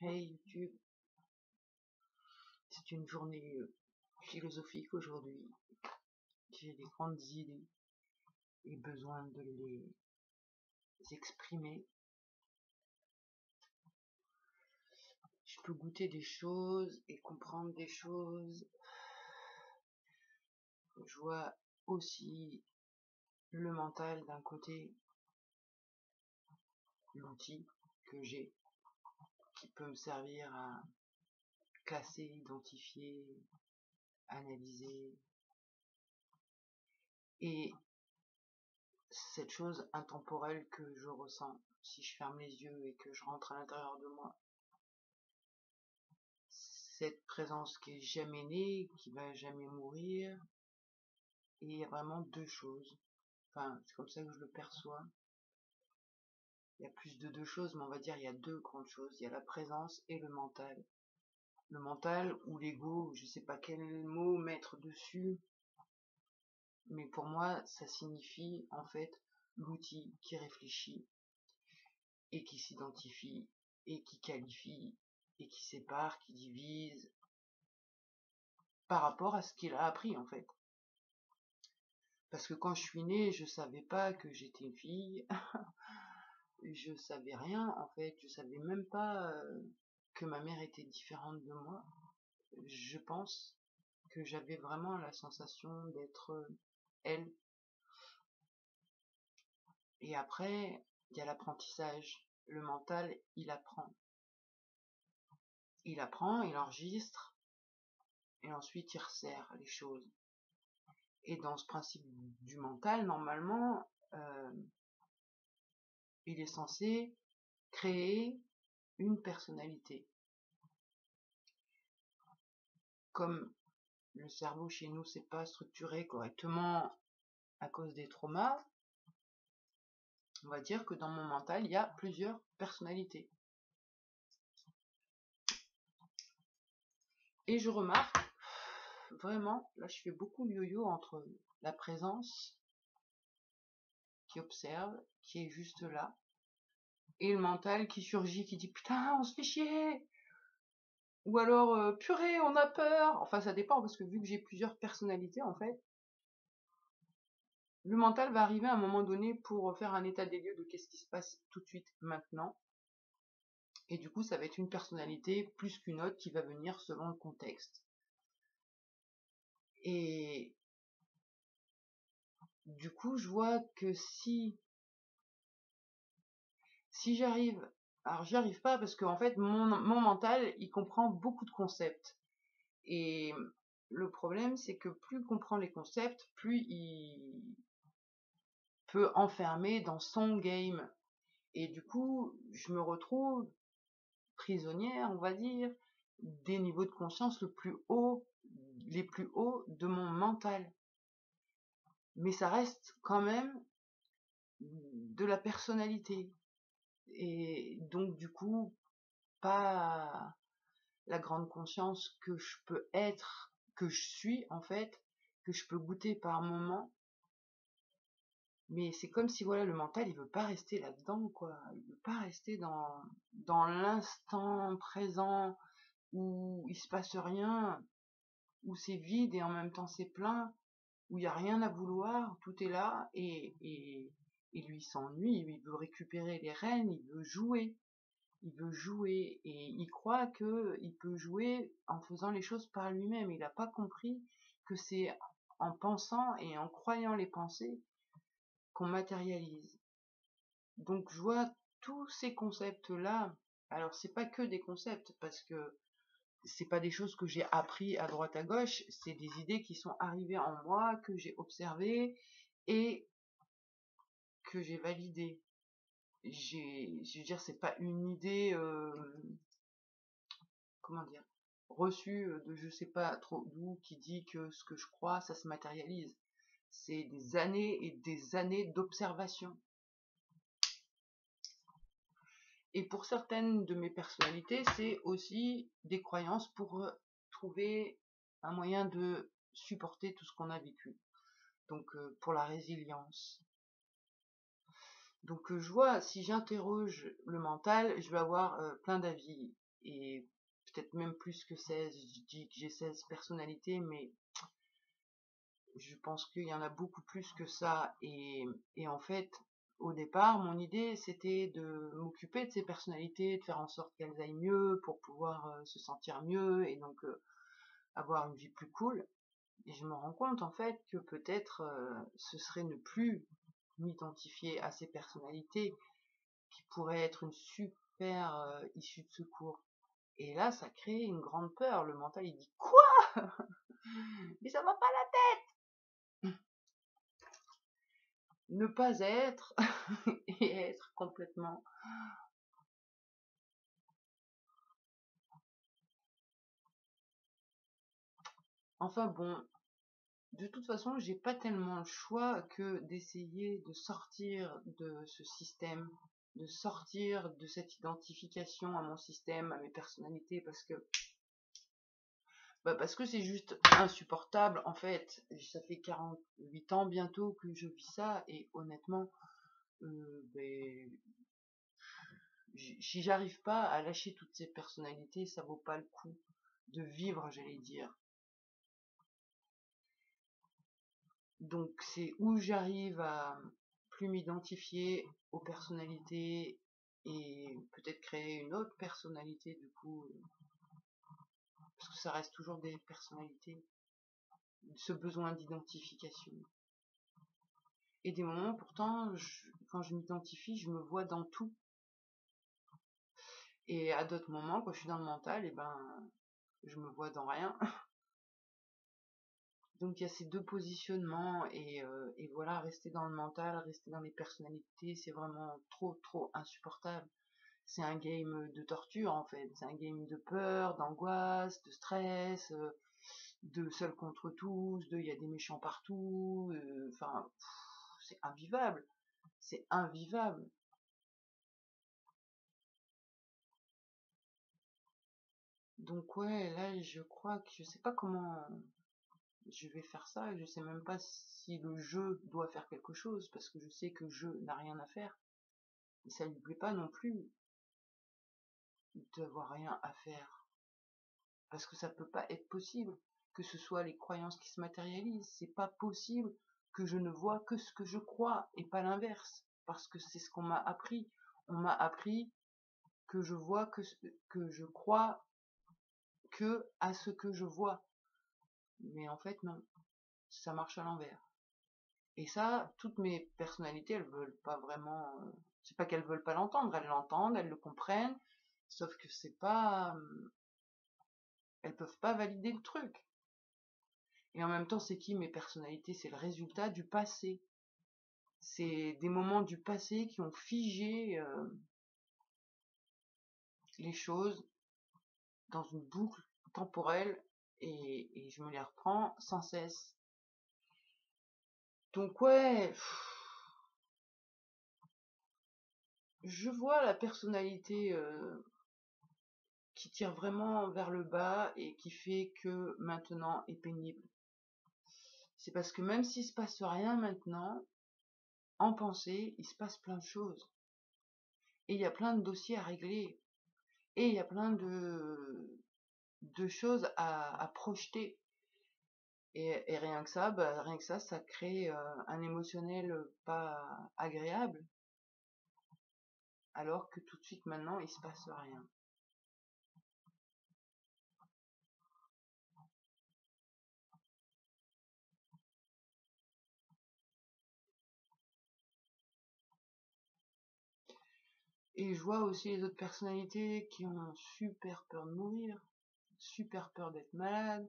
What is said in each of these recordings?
Hey YouTube, c'est une journée philosophique aujourd'hui. J'ai des grandes idées et besoin de les exprimer. Je peux goûter des choses et comprendre des choses. Je vois aussi le mental d'un côté, l'outil que j'ai qui peut me servir à classer, identifier, analyser. Et cette chose intemporelle que je ressens si je ferme les yeux et que je rentre à l'intérieur de moi. Cette présence qui est jamais née, qui va jamais mourir. Et il y a vraiment deux choses. Enfin, c'est comme ça que je le perçois. Il y a plus de deux choses, mais on va dire il y a deux grandes choses. Il y a la présence et le mental. Le mental ou l'ego, je sais pas quel mot mettre dessus, mais pour moi, ça signifie en fait l'outil qui réfléchit et qui s'identifie et qui qualifie et qui sépare, qui divise par rapport à ce qu'il a appris en fait. Parce que quand je suis née, je savais pas que j'étais une fille, je savais rien en fait, je savais même pas que ma mère était différente de moi. Je pense que j'avais vraiment la sensation d'être elle. Et après, il y a l'apprentissage. Le mental, il apprend. Il apprend, il enregistre, et ensuite il resserre les choses. Et dans ce principe du mental, normalement, il est censé créer une personnalité. Comme le cerveau chez nous s'est pas structuré correctement à cause des traumas, on va dire que dans mon mental, il y a plusieurs personnalités. Et je remarque, vraiment, là je fais beaucoup le yo-yo entre la présence qui observe, qui est juste là, et le mental qui surgit, qui dit putain, on se fait chier, ou alors purée, on a peur. Enfin, ça dépend parce que vu que j'ai plusieurs personnalités en fait, le mental va arriver à un moment donné pour faire un état des lieux de qu'est-ce qui se passe tout de suite maintenant. Et du coup, ça va être une personnalité plus qu'une autre qui va venir selon le contexte. Et du coup, je vois que si j'arrive, alors j'y arrive pas parce que en fait, mon mental, il comprend beaucoup de concepts. Et le problème, c'est que plus il comprend les concepts, plus il peut enfermer dans son game. Et du coup, je me retrouve prisonnière, on va dire, des niveaux de conscience les plus hauts de mon mental. Mais ça reste quand même de la personnalité. Et donc, du coup, pas la grande conscience que je peux être, que je suis, en fait, que je peux goûter par moment. Mais c'est comme si, voilà, le mental, il veut pas rester là-dedans, quoi. Il veut pas rester dans l'instant présent où il se passe rien, où c'est vide et en même temps c'est plein, où il y a rien à vouloir, tout est là, et lui s'ennuie, il veut récupérer les rênes, il veut jouer, et il croit que il peut jouer en faisant les choses par lui-même. Il n'a pas compris que c'est en pensant et en croyant les pensées qu'on matérialise. Donc je vois tous ces concepts-là. Alors c'est pas que des concepts, parce que c'est pas des choses que j'ai appris à droite à gauche, c'est des idées qui sont arrivées en moi, que j'ai observées et que j'ai validées. Je veux dire, c'est pas une idée, comment dire, reçue de je sais pas trop d'où qui dit que ce que je crois, ça se matérialise. C'est des années et des années d'observation. Et pour certaines de mes personnalités, c'est aussi des croyances pour trouver un moyen de supporter tout ce qu'on a vécu. Donc pour la résilience. Donc je vois, si j'interroge le mental, je vais avoir plein d'avis. et peut-être même plus que 16. Je dis que j'ai 16 personnalités, mais je pense qu'il y en a beaucoup plus que ça. Et en fait, au départ, mon idée, c'était de m'occuper de ces personnalités, de faire en sorte qu'elles aillent mieux pour pouvoir se sentir mieux et donc avoir une vie plus cool. Et je me rends compte en fait que peut-être ce serait ne plus m'identifier à ces personnalités qui pourraient être une super issue de secours. Et là, ça crée une grande peur. Le mental, il dit quoi? Mais ça va pas la tête. Ne pas être et être complètement. Enfin bon, de toute façon, j'ai pas tellement le choix que d'essayer de sortir de ce système, de sortir de cette identification à mon système, à mes personnalités, parce que c'est juste insupportable. En fait, ça fait 48 ans bientôt que je vis ça, et honnêtement, ben, si j'arrive pas à lâcher toutes ces personnalités, ça vaut pas le coup de vivre, j'allais dire. Donc c'est où j'arrive à plus m'identifier aux personnalités et peut-être créer une autre personnalité du coup, parce que ça reste toujours des personnalités, ce besoin d'identification. Et des moments pourtant, quand je m'identifie, je me vois dans tout. Et à d'autres moments, quand je suis dans le mental, et ben je me vois dans rien. Donc il y a ces deux positionnements et voilà, rester dans le mental, rester dans les personnalités, c'est vraiment trop insupportable. C'est un game de torture en fait, c'est un game de peur, d'angoisse, de stress, de seul contre tous, de il y a des méchants partout, enfin c'est invivable, c'est invivable. Donc ouais, là je crois que je sais pas comment je vais faire ça, je sais même pas si le jeu doit faire quelque chose, parce que je sais que le jeu n'a rien à faire, et ça lui plaît pas non plus d'avoir rien à faire, parce que ça peut pas être possible que ce soit les croyances qui se matérialisent, c'est pas possible que je ne vois que ce que je crois et pas l'inverse, parce que c'est ce qu'on m'a appris. On m'a appris que je vois que je crois que à ce que je vois, mais en fait non, ça marche à l'envers. Et ça, toutes mes personnalités, elles veulent pas vraiment. C'est pas qu'elles veulent pas l'entendre, elles l'entendent, elles le comprennent, sauf que c'est pas. Elles peuvent pas valider le truc. Et en même temps, c'est qui mes personnalités? C'est le résultat du passé. C'est des moments du passé qui ont figé les choses dans une boucle temporelle et je me les reprends sans cesse. Donc ouais, je vois la personnalité qui tire vraiment vers le bas et qui fait que maintenant est pénible. C'est parce que même s'il se passe rien maintenant, en pensée, il se passe plein de choses. Et il y a plein de dossiers à régler. Et il y a plein de choses à projeter. Et rien que ça crée un émotionnel pas agréable, alors que tout de suite maintenant, il se passe rien. Et je vois aussi les autres personnalités qui ont super peur de mourir, super peur d'être malade,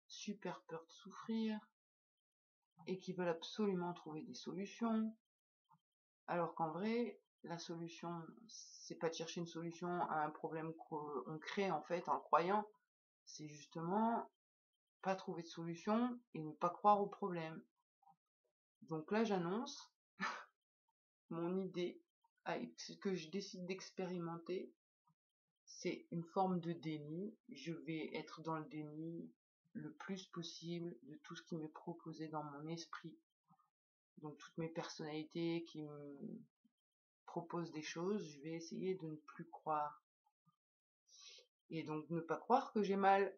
super peur de souffrir, et qui veulent absolument trouver des solutions, alors qu'en vrai, la solution, c'est pas de chercher une solution à un problème qu'on crée en fait en le croyant, c'est justement pas trouver de solution et ne pas croire au problème. Donc là, j'annonce mon idée, ce que je décide d'expérimenter, c'est une forme de déni. Je vais être dans le déni le plus possible de tout ce qui m'est proposé dans mon esprit. Donc toutes mes personnalités qui me proposent des choses, je vais essayer de ne plus croire. Et donc ne pas croire que j'ai mal,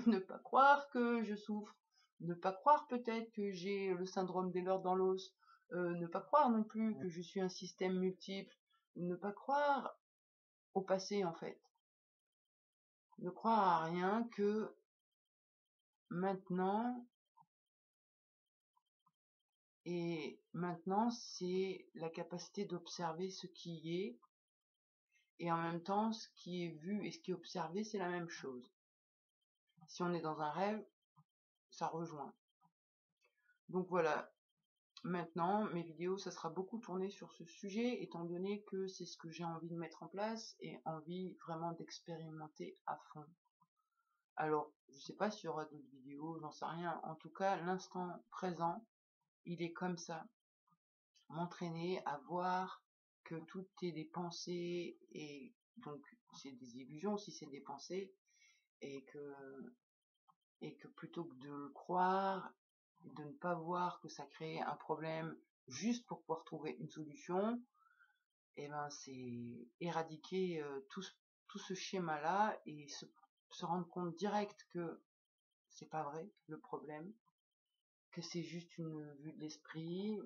ne pas croire que je souffre, ne pas croire peut-être que j'ai le syndrome d'Ehlers dans l'os, ne pas croire non plus que je suis un système multiple, ne pas croire au passé en fait. Ne croire à rien que maintenant, et maintenant c'est la capacité d'observer ce qui est, et en même temps ce qui est vu et ce qui est observé c'est la même chose. Si on est dans un rêve, ça rejoint. Donc voilà, maintenant mes vidéos ça sera beaucoup tourné sur ce sujet étant donné que c'est ce que j'ai envie de mettre en place et envie vraiment d'expérimenter à fond. Alors je sais pas s'il y aura d'autres vidéos, j'en sais rien, en tout cas l'instant présent il est comme ça, m'entraîner à voir que tout est des pensées et donc c'est des illusions si c'est des pensées et que plutôt que de le croire, de ne pas voir que ça crée un problème juste pour pouvoir trouver une solution, et ben c'est éradiquer tout ce schéma là et se rendre compte direct que c'est pas vrai le problème, que c'est juste une vue de l'esprit,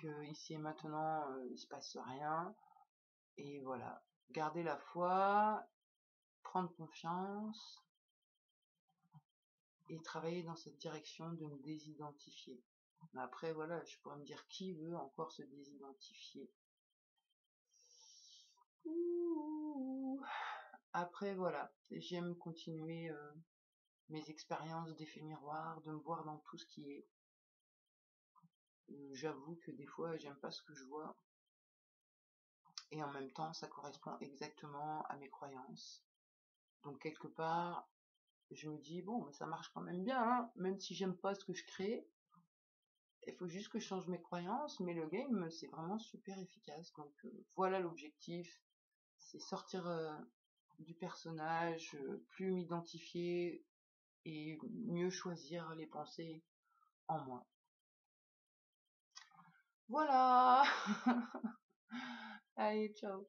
que ici et maintenant il se passe rien, et voilà, garder la foi, prendre confiance et travailler dans cette direction de me désidentifier. Mais après voilà, je pourrais me dire qui veut encore se désidentifier. Ouh. Après voilà, j'aime continuer mes expériences d'effet miroir, de me voir dans tout ce qui est. J'avoue que des fois j'aime pas ce que je vois et en même temps ça correspond exactement à mes croyances. Donc quelque part je me dis bon, mais ça marche quand même bien, hein, même si j'aime pas ce que je crée. Il faut juste que je change mes croyances, mais le game c'est vraiment super efficace. Donc voilà l'objectif, c'est sortir du personnage, plus m'identifier et mieux choisir les pensées en moi. Voilà. Allez, ciao.